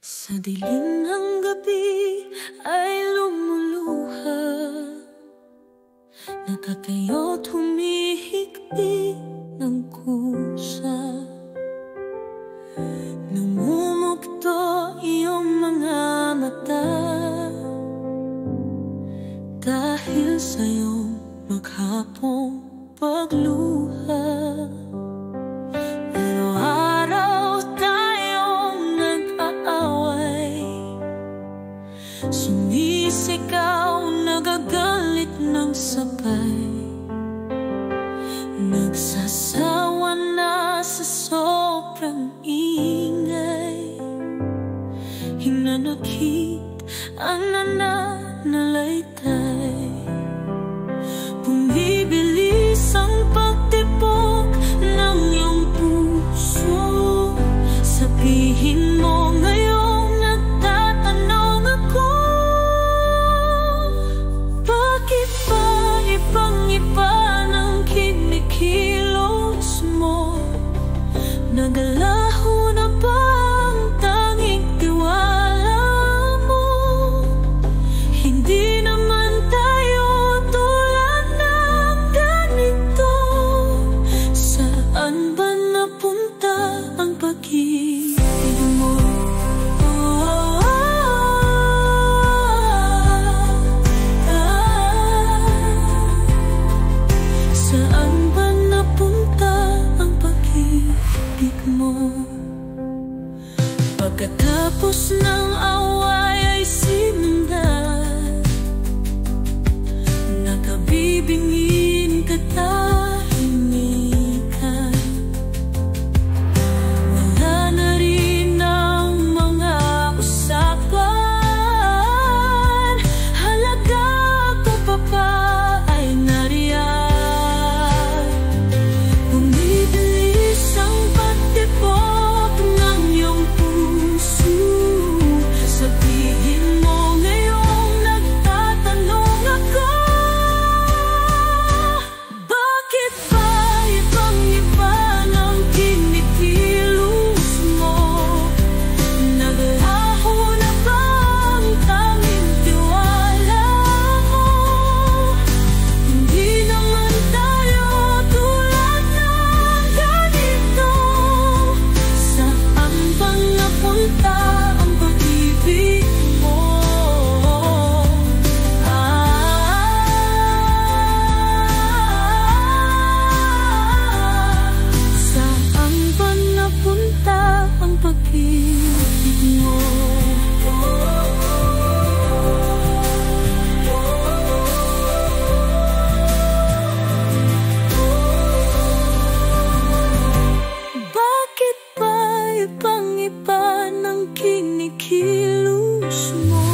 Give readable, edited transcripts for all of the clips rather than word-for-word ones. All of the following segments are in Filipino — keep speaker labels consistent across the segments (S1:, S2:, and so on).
S1: Sa dilim ng gabi ay lumuluha, nakakayo't humihigpit ng kusa. Namumugto iyong mga mata dahil sa'yo maghapong pagluha. Araw-araw tayong nag-aaway, sumisigaw, nagagalit ng sabay, nagsasawa na sa sobrang ingay, hinanakit ang nananalaytay. Bumibilis ang pagtibok ng iyong puso. Sabihin mo ngayong nagtatanong ako, bakit ba ibang-iba ng kinikilos mo? Nagalaho na ba ang tanging tiwala mo? Hindi naman tayo tulad ng ganito. Saan ba napunta ang pag-ibig mo? Saan ba napunta ang pag-ibig mo? Pagkatapos ng away ay sinundan, nakabibingin katahimikan. Wala na rin ang mga usapan, halaga ko pa ba ay nariyan? Bumibilis ang pagtibok ng iyong puso. Sabihin mo ngayong nagtatanong ako, bakit ba ibang-iba ng kinikilos mo? Naglaho na ba ang tanging tiwala mo? Hindi naman tayo tulad ng ganito. Saan bang napunta ang pag-ibig mo? Saan ba napunta ang pag-ibig mo? Bakit ba ibang-iba ng kinikilos mo?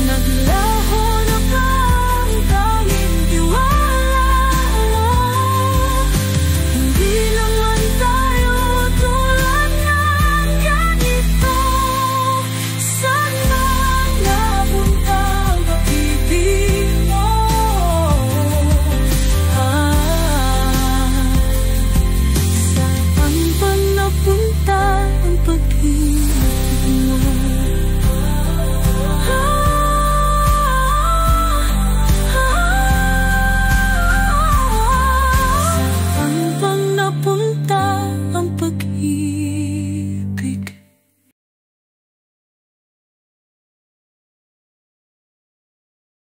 S1: Naglaho na ba ang tanging tiwala mo? Hindi naman tayo tulad ng ganito. Saan ba napunta ang pag-ibig mo? Saan ba napunta ang pag-ibig